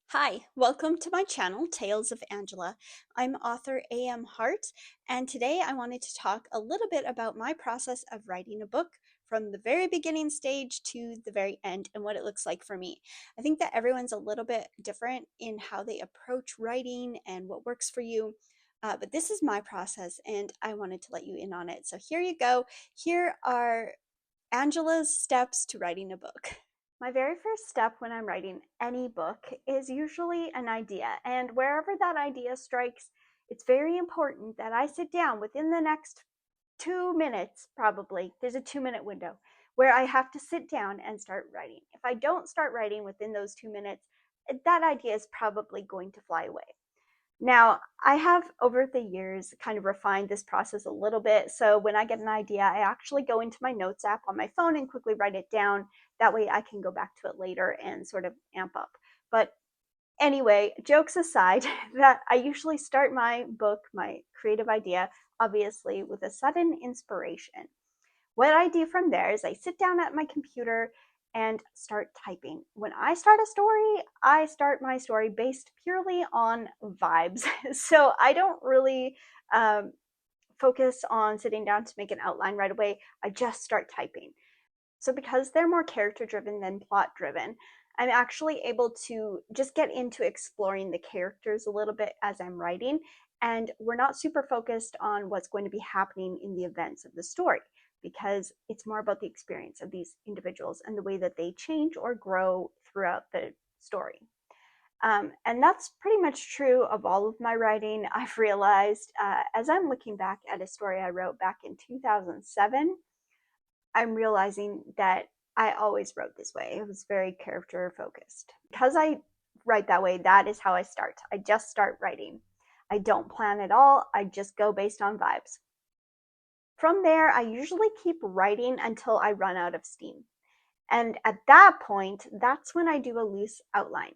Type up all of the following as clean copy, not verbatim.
Hi, welcome to my channel, Tales of Angela. I'm author A.M. Hart, and today I wanted to talk a little bit about my process of writing a book from the very beginning stage to the very end and what it looks like for me. I think that everyone's a little bit different in how they approach writing and what works for you, but this is my process and I wanted to let you in on it. So here you go. Here are Angela's steps to writing a book. My very first step when I'm writing any book is usually an idea, and wherever that idea strikes, it's very important that I sit down within the next 2 minutes, probably. There's a 2 minute window where I have to sit down and start writing. If I don't start writing within those 2 minutes, that idea is probably going to fly away. Now, I have over the years kind of refined this process a little bit. So when I get an idea, I actually go into my notes app on my phone and quickly write it down. That way I can go back to it later and sort of amp up. But anyway, jokes aside, that I usually start my book, my creative idea, obviously with a sudden inspiration. What I do from there is I sit down at my computer and start typing. When I start a story, I start my story based purely on vibes. So I don't really focus on sitting down to make an outline right away. I just start typing. So because they're more character driven than plot driven, I'm actually able to just get into exploring the characters a little bit as I'm writing. And we're not super focused on what's going to be happening in the events of the story because it's more about the experience of these individuals and the way that they change or grow throughout the story. And that's pretty much true of all of my writing. I've realized as I'm looking back at a story I wrote back in 2007, I'm realizing that I always wrote this way. It was very character focused. Because I write that way, that is how I start. I just start writing. I don't plan at all. I just go based on vibes. From there, I usually keep writing until I run out of steam. And at that point, that's when I do a loose outline.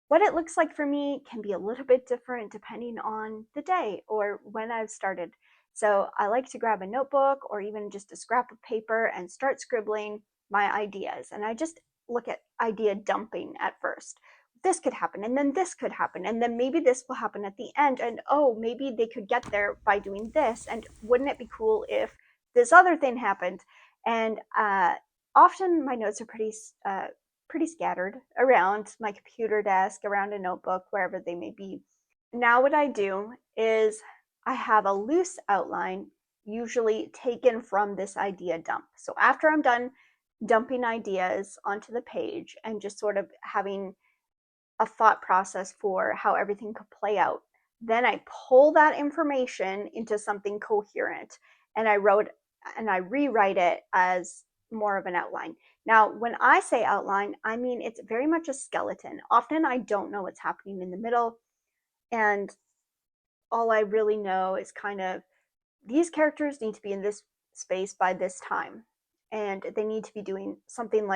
What it looks like for me can be a little bit different depending on the day or when I've started. So I like to grab a notebook or even just a scrap of paper and start scribbling my ideas. And I just look at idea dumping at first. This could happen, and then this could happen, and then maybe this will happen at the end. And oh, maybe they could get there by doing this. And wouldn't it be cool if this other thing happened? And often my notes are pretty scattered around my computer desk, around a notebook, wherever they may be. Now, what I do is I have a loose outline, usually taken from this idea dump. So after I'm done dumping ideas onto the page and just sort of having a thought process for how everything could play out, then I pull that information into something coherent and I rewrite it as more of an outline. Now, when I say outline, I mean it's very much a skeleton. Often I don't know what's happening in the middle, and all I really know is kind of these characters need to be in this space by this time, and they need to be doing something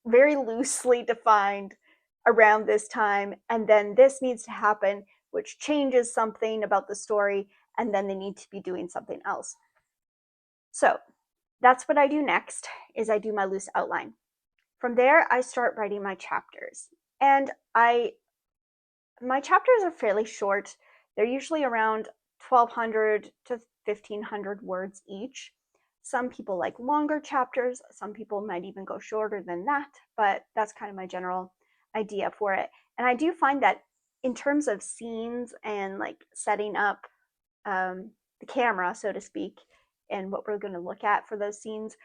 very loosely defined around this time, and then this needs to happen, which changes something about the story, and then they need to be doing something else. So that's what I do next, is I do my loose outline. From there, I start writing my chapters. And my chapters are fairly short. They're usually around 1,200 to 1,500 words each. Some people like longer chapters. Some people might even go shorter than that, but that's kind of my general idea for it. And I do find that in terms of scenes and like setting up the camera, so to speak, and what we're going to look at for those scenes,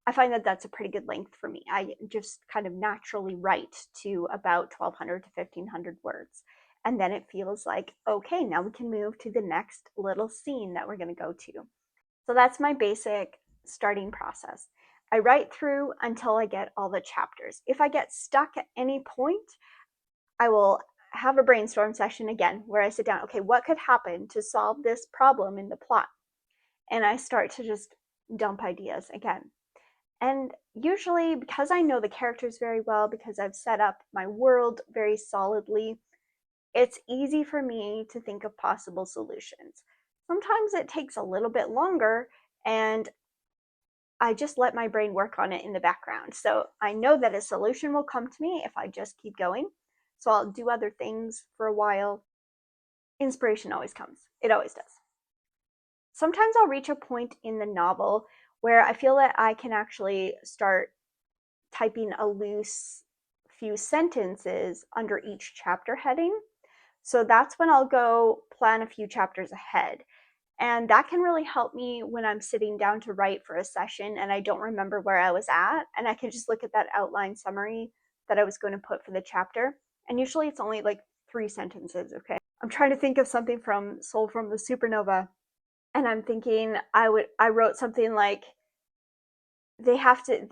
I find that that's a pretty good length for me. I just kind of naturally write to about 1,200 to 1,500 words. And then it feels like, okay, now we can move to the next little scene that we're going to go to. So that's my basic starting process. I write through until I get all the chapters. If I get stuck at any point, I will have a brainstorm session again where I sit down, okay, what could happen to solve this problem in the plot? And I start to just dump ideas again. And usually, because I know the characters very well, because I've set up my world very solidly, it's easy for me to think of possible solutions. Sometimes it takes a little bit longer, and I just let my brain work on it in the background. So I know that a solution will come to me if I just keep going. So I'll do other things for a while. Inspiration always comes. It always does. Sometimes I'll reach a point in the novel where I feel that I can actually start typing a loose few sentences under each chapter heading. So that's when I'll go plan a few chapters ahead. And that can really help me when I'm sitting down to write for a session and I don't remember where I was at. And I can just look at that outline summary that I was going to put for the chapter. And usually it's only like 3 sentences, okay? I'm trying to think of something from Soul from the Supernova. And I'm thinking I wrote something like, they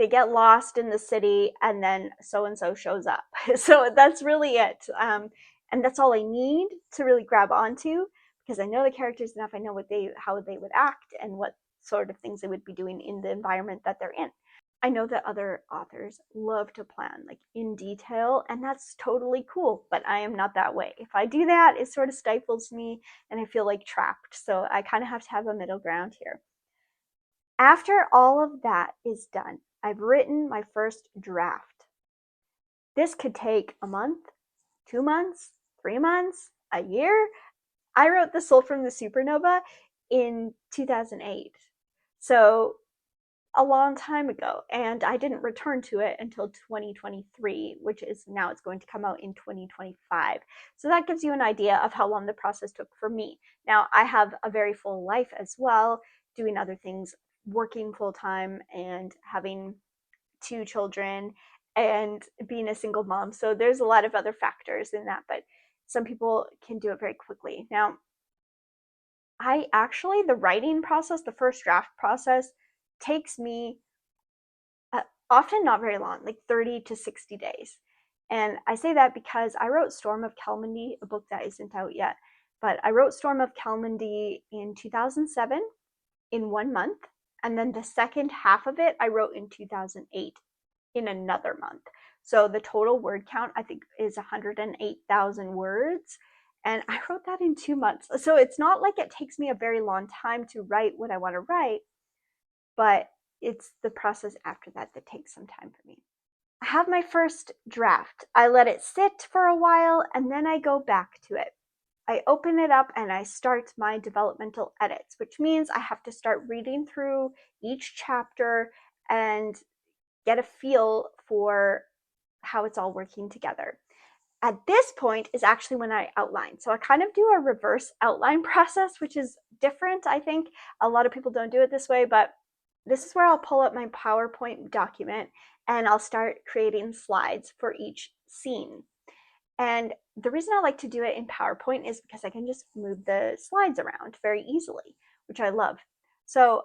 get lost in the city and then so and so shows up. So that's really it. And that's all I need to really grab onto, because I know the characters enough. I know how they would act and what sort of things they would be doing in the environment that they're in. I know that other authors love to plan like in detail, and that's totally cool, but I am not that way. If I do that, it sort of stifles me and I feel like trapped. So I kind of have to have a middle ground here. After all of that is done, I've written my first draft. This could take a month, 2 months, 3 months, a year. I wrote The Soul from the Supernova in 2008. So a long time ago, and I didn't return to it until 2023, which is now it's going to come out in 2025. So that gives you an idea of how long the process took for me. Now, I have a very full life as well, doing other things, working full-time and having 2 children and being a single mom. So there's a lot of other factors in that, but some people can do it very quickly. Now, the writing process, the first draft process, takes me often not very long, like 30 to 60 days. And I say that because I wrote Storm of Kelmandi, a book that isn't out yet, but I wrote Storm of Kelmandi in 2007 in 1 month. And then the second half of it I wrote in 2008 in another month. So the total word count, I think, is 108,000 words. And I wrote that in 2 months. So it's not like it takes me a very long time to write what I want to write, but it's the process after that that takes some time for me. I have my first draft. I let it sit for a while and then I go back to it. I open it up and I start my developmental edits, which means I have to start reading through each chapter and get a feel for how it's all working together. At this point is actually when I outline. So I kind of do a reverse outline process, which is different, I think. A lot of people don't do it this way, but this is where I'll pull up my PowerPoint document and I'll start creating slides for each scene. And the reason I like to do it in PowerPoint is because I can just move the slides around very easily, which I love. So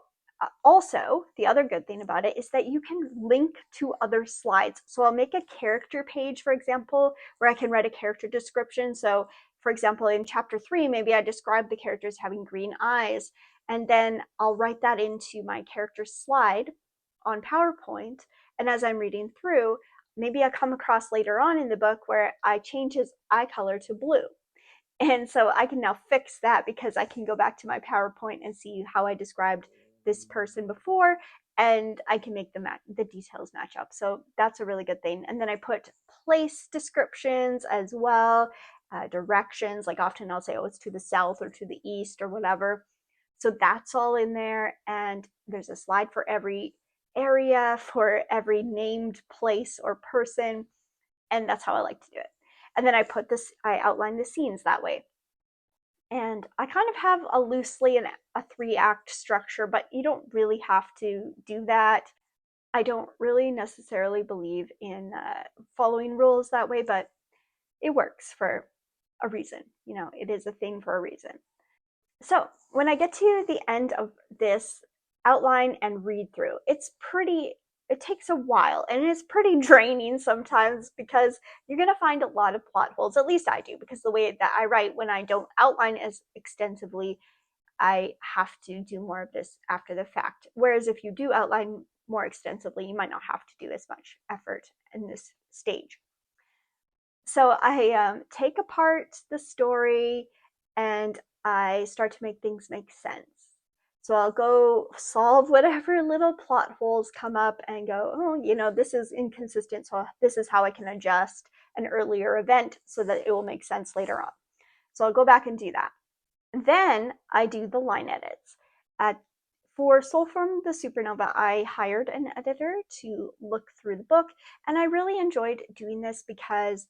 also, the other good thing about it is that you can link to other slides. So I'll make a character page, for example, where I can write a character description. So for example, in chapter 3, maybe I describe the characters having green eyes, and then I'll write that into my character slide on PowerPoint. And as I'm reading through, maybe I come across later on in the book where I change his eye color to blue. And so I can now fix that because I can go back to my PowerPoint and see how I described this person before, and I can make the details match up. So that's a really good thing. And then I put place descriptions as well, directions, like often I'll say, oh, it's to the south or to the east or whatever. So that's all in there. And there's a slide for every area, for every named place or person. And that's how I like to do it. And then I outline the scenes that way. And I kind of have a loosely a 3-act structure, but you don't really have to do that. I don't really necessarily believe in following rules that way, but it works for a reason. You know, it is a thing for a reason. So when I get to the end of this outline and read through, it takes a while and it's pretty draining sometimes because you're going to find a lot of plot holes. At least I do, because the way that I write, when I don't outline as extensively, I have to do more of this after the fact. Whereas if you do outline more extensively, you might not have to do as much effort in this stage. So I take apart the story and I start to make things make sense. So I'll go solve whatever little plot holes come up and go, oh, this is inconsistent, so this is how I can adjust an earlier event so that it will make sense later on. So I'll go back and do that. Then I do the line edits. For Soul from the Supernova, I hired an editor to look through the book, and I really enjoyed doing this because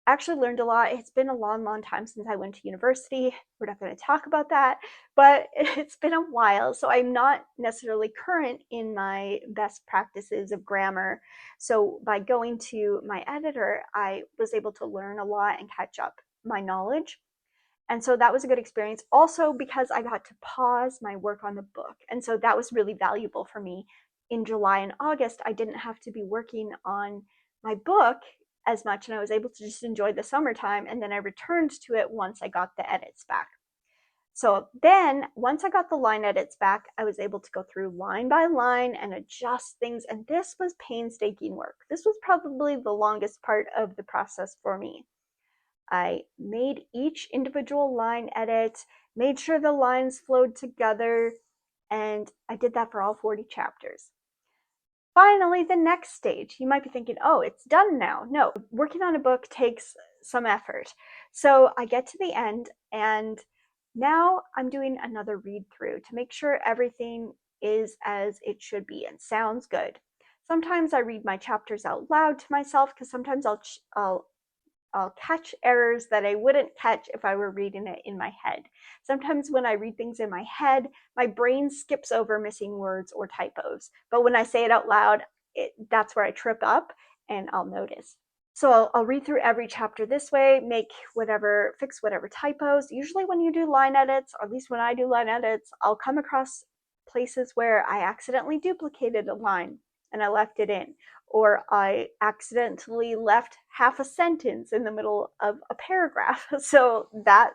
I actually learned a lot. It's been a long, long time since I went to university. We're not going to talk about that, but it's been a while, so I'm not necessarily current in my best practices of grammar. So by going to my editor, I was able to learn a lot and catch up my knowledge. And so that was a good experience. Also, because I got to pause my work on the book. And so that was really valuable for me. In July and August, I didn't have to be working on my book as much, and I was able to just enjoy the summertime. And then I returned to it once I got the edits back. So then, once I got the line edits back, I was able to go through line by line and adjust things. And this was painstaking work. This was probably the longest part of the process for me. I made each individual line edit, made sure the lines flowed together, and I did that for all 40 chapters. Finally, the next stage. You might be thinking, oh, it's done now. No, working on a book takes some effort. So I get to the end, and now I'm doing another read through to make sure everything is as it should be and sounds good. Sometimes I read my chapters out loud to myself because sometimes I'll catch errors that I wouldn't catch if I were reading it in my head. Sometimes when I read things in my head, my brain skips over missing words or typos. But when I say it out loud, that's where I trip up and I'll notice. So I'll read through every chapter this way, fix whatever typos. Usually when you do line edits, or at least when I do line edits, I'll come across places where I accidentally duplicated a line and I left it in, or I accidentally left half a sentence in the middle of a paragraph. So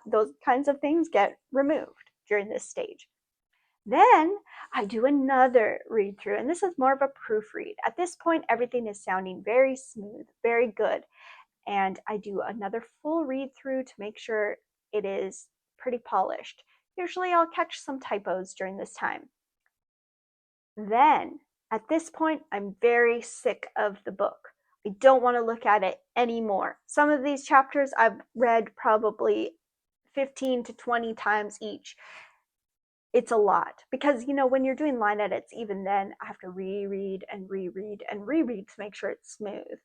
those kinds of things get removed during this stage. Then I do another read through, and this is more of a proofread. At this point, everything is sounding very smooth, very good. And I do another full read through to make sure it is pretty polished. Usually I'll catch some typos during this time. Then, at this point, I'm very sick of the book. I don't want to look at it anymore. Some of these chapters I've read probably 15 to 20 times each. It's a lot because, when you're doing line edits, even then, I have to reread and reread and reread to make sure it's smooth.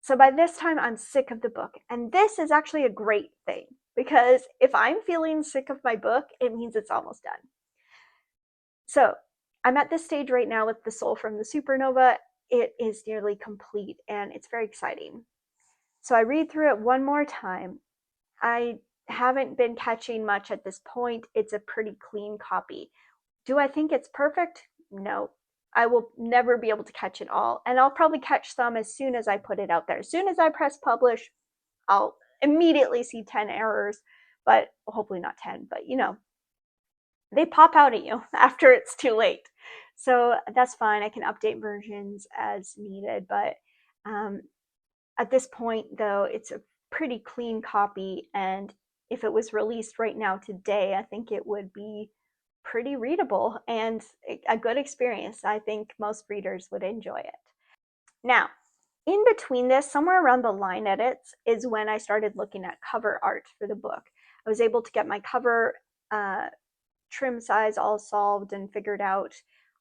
So by this time, I'm sick of the book. And this is actually a great thing because if I'm feeling sick of my book, it means it's almost done. So I'm at this stage right now with The Soul from the Supernova. It is nearly complete and it's very exciting. So I read through it one more time. I haven't been catching much at this point. It's a pretty clean copy. Do I think it's perfect? No. I will never be able to catch it all. And I'll probably catch some as soon as I put it out there. As soon as I press publish, I'll immediately see 10 errors, but hopefully not 10, but they pop out at you after it's too late. So that's fine. I can update versions as needed. But at this point, though, it's a pretty clean copy. And if it was released right now today, I think it would be pretty readable and a good experience. I think most readers would enjoy it. Now, in between this, somewhere around the line edits is when I started looking at cover art for the book. I was able to get my cover trim size all solved and figured out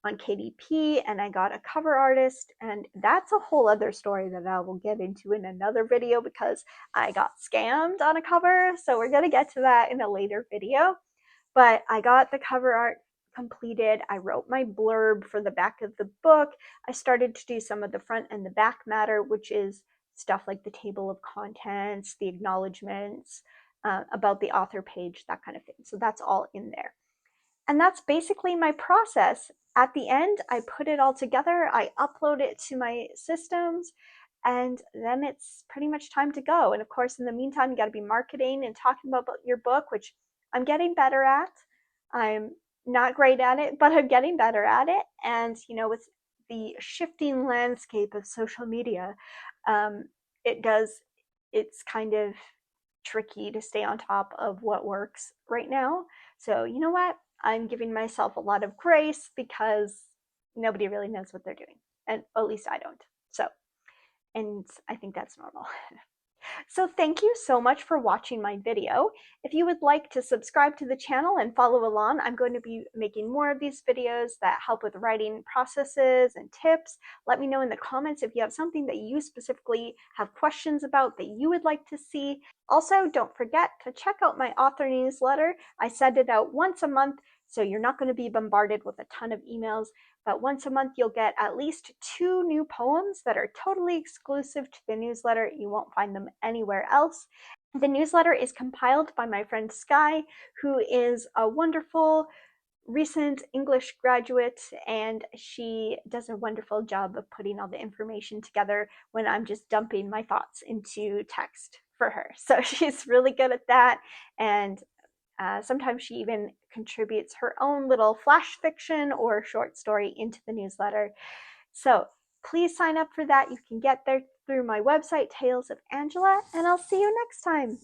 on KDP, and I got a cover artist, and that's a whole other story that I will get into in another video because I got scammed on a cover, so we're going to get to that in a later video. But I got the cover art completed. I wrote my blurb for the back of the book. I started to do some of the front and the back matter, which is stuff like the table of contents, the acknowledgements, about the author page, that kind of thing. So that's all in there. And that's basically my process. At the end, I put it all together, I upload it to my systems, and then it's pretty much time to go. And of course, in the meantime, you got to be marketing and talking about your book, which I'm getting better at. I'm not great at it, but I'm getting better at it. And, with the shifting landscape of social media, it's kind of tricky to stay on top of what works right now. So you know what? I'm giving myself a lot of grace because nobody really knows what they're doing, and at least I don't. So, and I think that's normal. So thank you so much for watching my video. If you would like to subscribe to the channel and follow along, I'm going to be making more of these videos that help with writing processes and tips. Let me know in the comments if you have something that you specifically have questions about that you would like to see. Also, don't forget to check out my author newsletter. I send it out once a month, so you're not going to be bombarded with a ton of emails. But once a month, you'll get at least 2 new poems that are totally exclusive to the newsletter. You won't find them anywhere else. The newsletter is compiled by my friend Sky, who is a wonderful recent English graduate, and she does a wonderful job of putting all the information together when I'm just dumping my thoughts into text for her. So she's really good at that, and sometimes she even contributes her own little flash fiction or short story into the newsletter. So please sign up for that. You can get there through my website, Tales of Angela, and I'll see you next time.